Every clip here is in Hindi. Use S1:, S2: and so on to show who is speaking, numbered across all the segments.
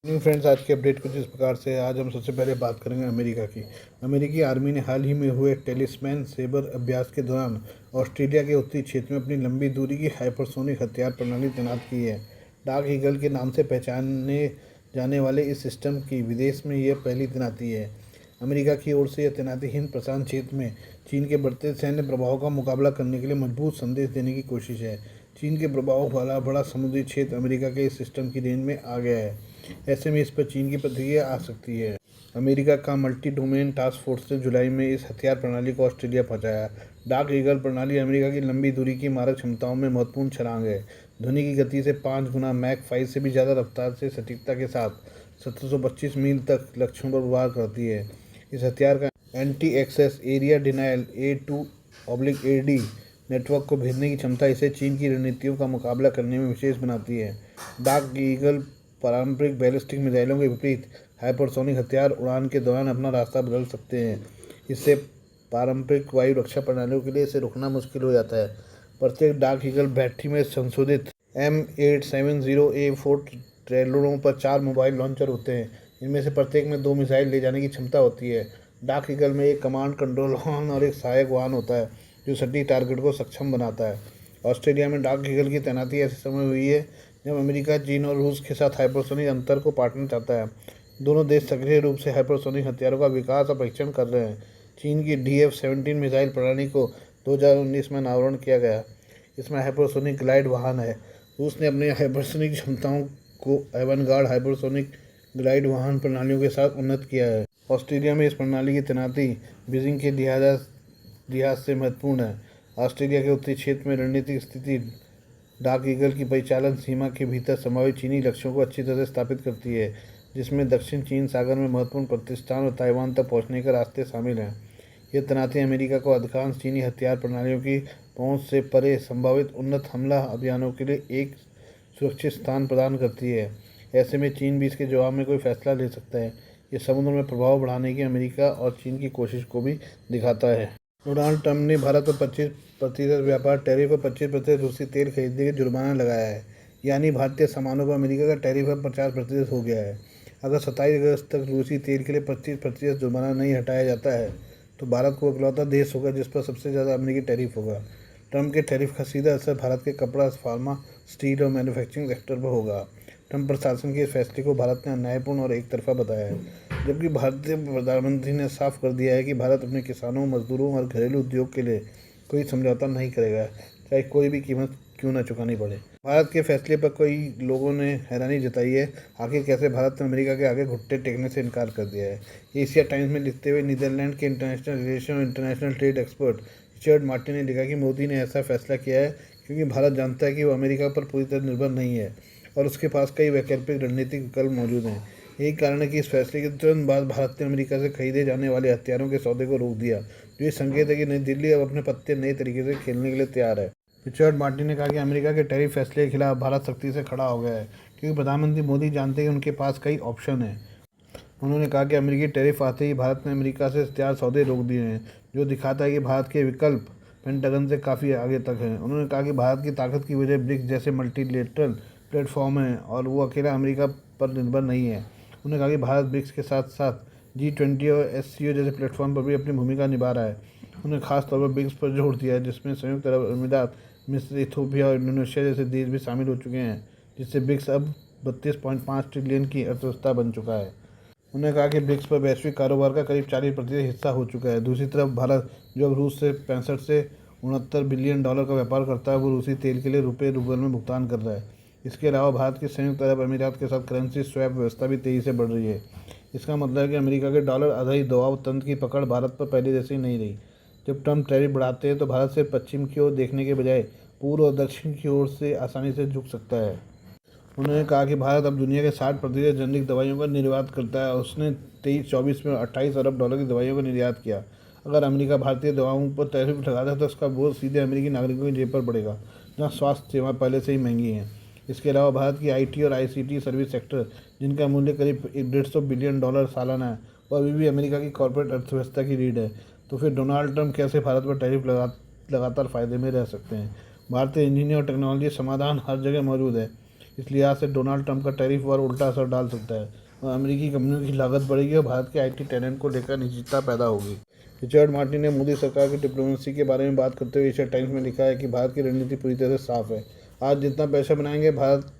S1: न्यू फ्रेंड्स, आज के अपडेट कुछ इस प्रकार से। आज हम सबसे पहले बात करेंगे अमेरिका की। अमेरिकी आर्मी ने हाल ही में हुए टेलिस्मैन सेबर अभ्यास के दौरान ऑस्ट्रेलिया के उत्तरी क्षेत्र में अपनी लंबी दूरी की हाइपरसोनिक हथियार प्रणाली तैनात की है। डार्क ईगल के नाम से पहचाने जाने वाले इस सिस्टम की विदेश में यह पहली तैनाती है। अमेरिका की ओर से यह तैनाती हिंद प्रशांत क्षेत्र में चीन के बढ़ते सैन्य प्रभाव का मुकाबला करने के लिए मजबूत संदेश देने की कोशिश है। चीन के प्रभाव वाला बड़ा समुद्री क्षेत्र अमेरिका के इस सिस्टम की रेंज में आ गया है। ऐसे में इस पर चीन की प्रतिक्रिया आ सकती है। अमेरिका का मल्टी डोमेन टास्क फोर्स ने जुलाई में इस हथियार प्रणाली को ऑस्ट्रेलिया पहुंचाया। डार्क ईगल प्रणाली अमेरिका की लंबी दूरी की मारक क्षमताओं में महत्वपूर्ण छलांग है। ध्वनि की गति से 5 गुना मैक 5 से भी ज़्यादा रफ्तार से सटीकता के साथ 1725 मील तक लक्ष्यों पर वार करती है। इस हथियार का anti access area denial A2/AD network को भेजने की क्षमता इसे चीन की रणनीतियों का मुकाबला करने में विशेष बनाती है। डार्क ईगल पारंपरिक बैलिस्टिक मिसाइलों के विपरीत हाइपरसोनिक हथियार उड़ान के दौरान अपना रास्ता बदल सकते हैं। इससे पारंपरिक वायु रक्षा प्रणालियों के लिए इसे रोकना मुश्किल हो जाता है। प्रत्येक डार्क ईगल बैटरी में संशोधित M870A4 ट्रेलरों पर 4 मोबाइल लॉन्चर होते हैं। इनमें से प्रत्येक में 2 मिसाइल ले जाने की क्षमता होती है। डार्क ईगल में एक कमांड कंट्रोल वाहन और एक सहायक वाहन होता है जो सटीक टारगेट को सक्षम बनाता है। ऑस्ट्रेलिया में डार्क ईगल की तैनाती ऐसे समय हुई है जब अमेरिका चीन और रूस के साथ हाइपरसोनिक अंतर को पाटना चाहता है। दोनों देश सक्रिय रूप से हाइपरसोनिक हथियारों का विकास और परीक्षण कर रहे हैं। चीन की DF-17 मिसाइल प्रणाली को 2019 में अनावरण किया गया। इसमें हाइपरसोनिक ग्लाइड वाहन है। रूस ने अपनी हाइपरसोनिक क्षमताओं को एवनगार्ड हाइपरसोनिक ग्लाइड वाहन प्रणालियों के साथ उन्नत किया है। ऑस्ट्रेलिया में इस प्रणाली की तैनाती बीजिंग के लिहाज से महत्वपूर्ण है। ऑस्ट्रेलिया के उत्तरी क्षेत्र में रणनीतिक स्थिति डार्क ईगल की परिचालन सीमा के भीतर संभावित चीनी लक्ष्यों को अच्छी तरह से स्थापित करती है, जिसमें दक्षिण चीन सागर में महत्वपूर्ण प्रतिष्ठान और ताइवान तक पहुंचने के रास्ते शामिल हैं। यह तैनाती अमेरिका को अधिकांश चीनी हथियार प्रणालियों की पहुंच से परे संभावित उन्नत हमला अभियानों के लिए एक सुरक्षित स्थान प्रदान करती है। ऐसे में चीन भी इसके जवाब में कोई फैसला ले सकता है। यह समुद्र में प्रभाव बढ़ाने की अमेरिका और चीन की कोशिश को भी दिखाता है। डोनाल्ड ट्रंप ने भारत पर 25% व्यापार टैरिफ और 25% रूसी तेल खरीदने के जुर्माना लगाया है। यानी भारतीय सामानों पर अमेरिका का टैरिफ अब 50% हो गया है। अगर 27 अगस्त तक रूसी तेल के लिए 25% जुर्माना नहीं हटाया जाता है तो भारत को इकलौता देश होगा जिस पर सबसे ज़्यादा अमेरिकी टैरिफ होगा। ट्रंप के टैरिफ का सीधा असर भारत के कपड़ा, फार्मा, स्टील और मैन्युफैक्चरिंग सेक्टर पर होगा। ट्रंप प्रशासन के इस फैसले को भारत ने अन्यायपूर्ण और एक तरफा बताया है, जबकि भारतीय प्रधानमंत्री ने साफ कर दिया है कि भारत अपने किसानों, मजदूरों और घरेलू उद्योग के लिए कोई समझौता नहीं करेगा, चाहे कोई भी कीमत क्यों न चुकानी पड़े। भारत के फैसले पर कई लोगों ने हैरानी जताई है। आखिर कैसे भारत ने अमेरिका के आगे घुटने टेकने से इनकार कर दिया है। एशिया टाइम्स में लिखते हुए नीदरलैंड के इंटरनेशनल रिलेशन और international trade expert Richard Martin ने लिखा कि मोदी ने ऐसा फैसला किया है क्योंकि भारत जानता है कि वो अमेरिका पर पूरी तरह निर्भर नहीं है और उसके पास कई वैकल्पिक रणनीतिक विकल्प मौजूद हैं। यही कारण है कि इस फैसले के तुरंत बाद भारत ने अमेरिका से खरीदे जाने वाले हथियारों के सौदे को रोक दिया, जो ये संकेत है कि नई दिल्ली अब अपने पत्ते नए तरीके से खेलने के लिए तैयार है। रिचर्ड मार्टिन ने कहा कि अमेरिका के टैरिफ फैसले के खिलाफ भारत सख्ती से खड़ा हो गया है क्योंकि प्रधानमंत्री मोदी जानते हैं कि उनके पास कई ऑप्शन हैं। उन्होंने कहा कि अमेरिकी टैरिफ आते ही भारत ने अमेरिका से तैयार सौदे रोक दिए हैं, जो दिखाता है कि भारत के विकल्प पेंटागन से काफ़ी आगे तक हैं। उन्होंने कहा कि भारत की ताकत की वजह ब्रिक्स जैसे मल्टीलेटरल प्लेटफॉर्म है और वो अकेला अमेरिका पर निर्भर नहीं है। उन्होंने कहा कि भारत ब्रिक्स के साथ साथ G20 और SCO जैसे प्लेटफॉर्म पर भी अपनी भूमिका निभा रहा है। उन्होंने खास तौर पर ब्रिक्स पर जोर दिया है, जिसमें संयुक्त अरब अमीरात, मिस्र, इथियोपिया और इंडोनेशिया जैसे देश भी शामिल हो चुके हैं, जिससे ब्रिक्स अब 32.5 ट्रिलियन की अर्थव्यवस्था बन चुका है। उन्होंने कहा कि ब्रिक्स पर वैश्विक कारोबार का करीब 40% हिस्सा हो चुका है। दूसरी तरफ भारत, जो अब रूस से 65 से 69 बिलियन डॉलर का व्यापार करता है, वो रूसी तेल के लिए रुपये रूबल में भुगतान कर रहा है। इसके अलावा भारत की संयुक्त अरब अमीरात के साथ करेंसी स्वैप व्यवस्था भी तेज़ी से बढ़ रही है। इसका मतलब है कि अमेरिका के डॉलर आधारित दबाव तंत्र की पकड़ भारत पर पहले जैसी नहीं रही। जब ट्रंप टैरिफ बढ़ाते हैं तो भारत सिर्फ पश्चिम की ओर देखने के बजाय पूर्व और दक्षिण की ओर से आसानी से झुक सकता है। उन्होंने कहा कि भारत अब दुनिया के 60% जेनरिक दवाइयों का निर्यात करता है। उसने 23-24 में 28 अरब डॉलर की दवाइयों का निर्यात किया। अगर अमेरिका भारतीय दवाओं पर टैरिफ लगाता है तो उसका बोझ सीधे अमेरिकी नागरिकों की जेब पर पड़ेगा, जहाँ स्वास्थ्य सेवाएं पहले से ही महंगी हैं। इसके अलावा भारत की IT और ICT सर्विस सेक्टर, जिनका मूल्य करीब 150 बिलियन डॉलर सालाना है, वो अभी भी अमेरिका की कॉर्पोरेट अर्थव्यवस्था की रीढ़ है। तो फिर डोनाल्ड ट्रंप कैसे भारत पर टैरिफ लगातार फ़ायदे में रह सकते हैं। भारतीय इंजीनियर और टेक्नोलॉजी समाधान हर जगह मौजूद है। इस लिहाज से डोनाल्ड ट्रंप का टैरिफ वॉर उल्टा असर डाल सकता है और अमेरिकी कंपनियों की लागत बढ़ेगी और भारत के आईटी टैलेंट को लेकर अनिश्चितता पैदा होगी। रिचर्ड मार्टिन ने मोदी सरकार की डिप्लोमेसी के बारे में बात करते हुए एशिया टाइम्स में लिखा है कि भारत की रणनीति पूरी तरह से साफ है। आज जितना पैसा बनाएंगे भारत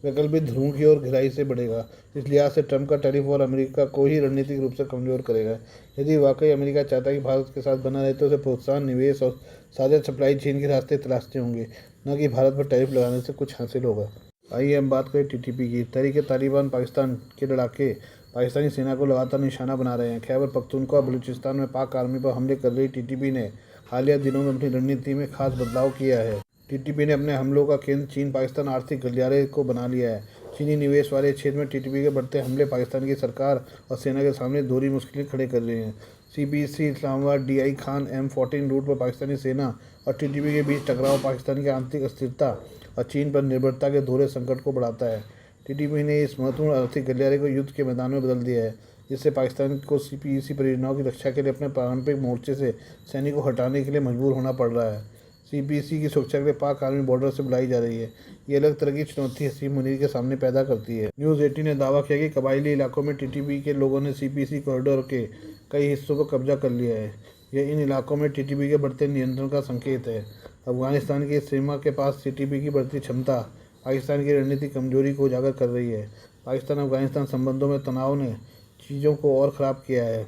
S1: वैकल्पिक ध्रुव की ओर गहराई से बढ़ेगा। इस लिहाज से ट्रंप का टैरिफ और अमेरिका को ही रणनीतिक रूप से कमजोर करेगा। यदि वाकई अमेरिका चाहता है कि भारत के साथ बना रहे तो उसे प्रोत्साहन, निवेश और साझा सप्लाई चेन के रास्ते तलाशते होंगे, न कि भारत पर टैरिफ लगाने से कुछ हासिल होगा। आइए हम बात करें टीटीपी की। तहरीक-ए-तालिबान पाकिस्तान के लड़ाके पाकिस्तानी सेना को लगातार निशाना बना रहे हैं। खैबर पख्तूनख्वा बलूचिस्तान में पाक आर्मी पर हमले कर रही टीटीपी ने हालिया दिनों में अपनी रणनीति में खास बदलाव किया है। टीटीपी ने अपने हमलों का केंद्र चीन पाकिस्तान आर्थिक गलियारे को बना लिया है। चीनी निवेश वाले क्षेत्र में टीटीपी के बढ़ते हमले पाकिस्तान की सरकार और सेना के सामने दोहरी मुश्किलें खड़े कर रहे हैं। CPC Islamabad DI Khan M14 route पर पाकिस्तानी सेना और टीटीपी के बीच टकराव पाकिस्तान की आंतरिक अस्थिरता और चीन पर निर्भरता के दोहरे संकट को बढ़ाता है। टीटीपी ने इस महत्वपूर्ण आर्थिक गलियारे को युद्ध के मैदान में बदल दिया है, जिससे पाकिस्तान को CPEC परियोजनाओं की रक्षा के लिए अपने पारंपरिक मोर्चे से सैनिकों को हटाने के लिए मजबूर होना पड़ रहा है। CPEC की सुरक्षा के लिए पाक आर्मी बॉर्डर से बुलाई जा रही है। ये अलग तरह की चुनौती हसीम मुनीर के सामने पैदा करती है। न्यूज़ 18 ने दावा किया कि कबायली इलाकों में टीटीपी के लोगों ने CPEC कॉरिडोर के कई हिस्सों पर कब्जा कर लिया है। यह इन इलाकों में टीटीपी के बढ़ते नियंत्रण का संकेत है। अफगानिस्तान की सीमा के पास टीटीपी की बढ़ती क्षमता पाकिस्तान की रणनीतिक कमजोरी को उजागर कर रही है। पाकिस्तान अफगानिस्तान संबंधों में तनाव ने चीज़ों को और ख़राब किया है।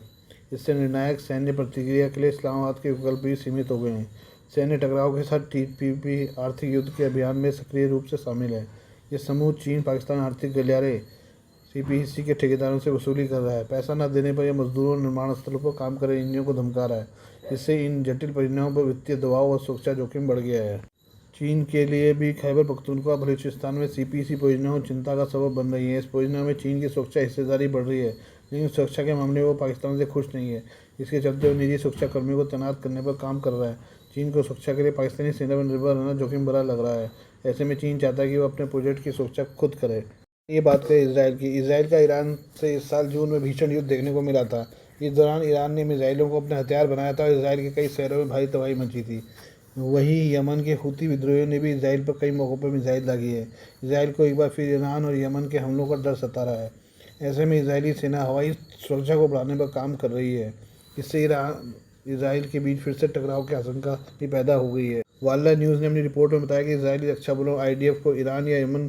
S1: इससे निर्णायक सैन्य प्रतिक्रिया के लिए इस्लामाबाद के विकल्प भी सीमित हो गए हैं। सैन्य टकराव के साथ टीटीपी आर्थिक युद्ध के अभियान में सक्रिय रूप से शामिल है। ये समूह चीन पाकिस्तान आर्थिक गलियारे CPEC के ठेकेदारों से वसूली कर रहा है। पैसा न देने पर यह मजदूरों और निर्माण स्थलों पर काम कर रहे इंजीनियरों को धमका रहा है, जिससे इन जटिल परियोजनाओं पर वित्तीय दबाव और सुरक्षा जोखिम बढ़ गया है। चीन के लिए भी खैबर पख्तूनख्वा बलूचिस्तान में CPEC परियोजनाओं चिंता का सबब बन रही है। इस परियोजना में चीन की सुरक्षा हिस्सेदारी बढ़ रही है, लेकिन सुरक्षा के मामले में वो पाकिस्तान से खुश नहीं है। इसके चलते वो निजी सुरक्षा कर्मियों को तैनात करने पर काम कर रहा है। चीन को सुरक्षा के लिए पाकिस्तानी सेना पर निर्भर रहना जोखिम भरा लग रहा है। ऐसे में चीन चाहता है कि वो अपने प्रोजेक्ट की सुरक्षा खुद करे। ये बात करें इसराइल की। इसराइल का ईरान से इस साल जून में भीषण युद्ध देखने को मिला था। इस दौरान ईरान ने मिसाइलों को अपने हथियार बनाया था और इसराइल के कई शहरों में भारी तबाही मची थी। वहीं यमन के हूती विद्रोहियों ने भी इसराइल पर कई मौक़ों पर मिसाइल दागी है। इसराइल को एक बार फिर ईरान और यमन के हमलों का डर सता रहा है। ऐसे में इजरायली सेना हवाई सुरक्षा को बढ़ाने पर काम कर रही है। इससे इसराइल के बीच फिर से टकराव की आशंका भी पैदा हो गई है। वाला न्यूज़ ने अपनी रिपोर्ट में बताया कि इजरायली रक्षा बलों IDF को ईरान या यमन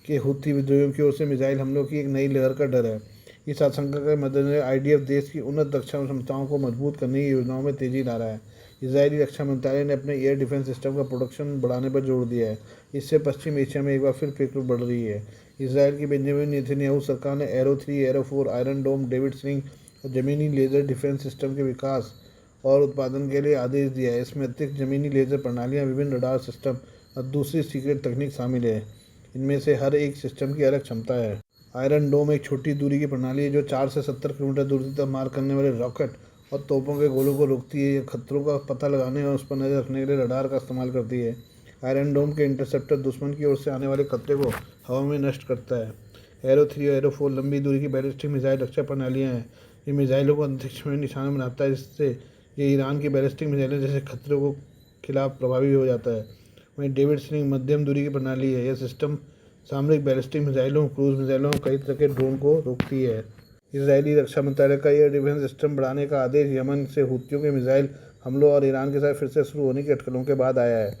S1: के हूती विद्रोहियों की ओर से मिसाइल हमलों की एक नई लहर का डर है। इस आशंका के मद्देनजर IDF देश की उन्नत रक्षा क्षमताओं को मजबूत करने की योजनाओं में तेजी ला रहा है। इजरायली रक्षा मंत्रालय ने अपने एयर डिफेंस सिस्टम का प्रोडक्शन बढ़ाने पर जोर दिया है। इससे पश्चिम एशिया में एक बार फिर फिक्र बढ़ रही है। इसराइल की बेंजामिन नेतन्याहू सरकार ने एरो 3, एरो 4, आयरन डोम, डेविड स्लिंग और ज़मीनी लेज़र डिफेंस सिस्टम के विकास और उत्पादन के लिए आदेश दिया है। इसमें अतिरिक्त ज़मीनी लेज़र प्रणालियाँ, विभिन्न रडार सिस्टम और दूसरी सीक्रेट तकनीक शामिल है। इनमें से हर एक सिस्टम की अलग क्षमता है। आयरन डोम एक छोटी दूरी की प्रणाली है जो 4 से 70 किलोमीटर दूरी तक मार करने वाले रॉकेट और तोपों के गोलों को रोकती है। यह खतरों का पता लगाने और उस पर नज़र रखने के लिए रडार का इस्तेमाल करती है। आयरन डोम के इंटरसेप्टर दुश्मन की ओर से आने वाले खतरे को हवा में नष्ट करता है। एरो 3 और एरो 4 लंबी दूरी की बैलिस्टिक मिसाइल रक्षा प्रणालियाँ हैं। ये मिसाइलों को अंतरिक्ष में निशाना बनाता है, जिससे ये ईरान की बैलिस्टिक मिसाइलें जैसे खतरों को खिलाफ प्रभावी हो जाता है। वहीं डेविड स्लिंग मध्यम दूरी की प्रणाली है। यह सिस्टम सामरिक बैलिस्टिक मिसाइलों, क्रूज मिसाइलों और कई तरह के ड्रोन को रोकती है। इजरायली रक्षा मंत्रालय का एयर डिफेंस सिस्टम बढ़ाने का आदेश यमन से हूतियों के मिसाइल हमलों और ईरान के साथ फिर से शुरू होने की अटकलों के बाद आया है।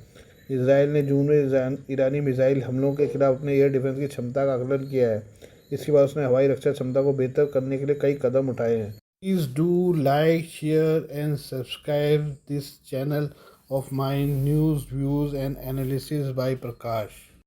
S1: इसराइल ने जून में ईरानी मिसाइल हमलों के खिलाफ अपने एयर डिफेंस की क्षमता का आकलन किया है। इसके बाद उसने हवाई रक्षा क्षमता को बेहतर करने के लिए कई कदम उठाए हैं। Please do like, share and subscribe this channel of my news, views and analysis by Prakash.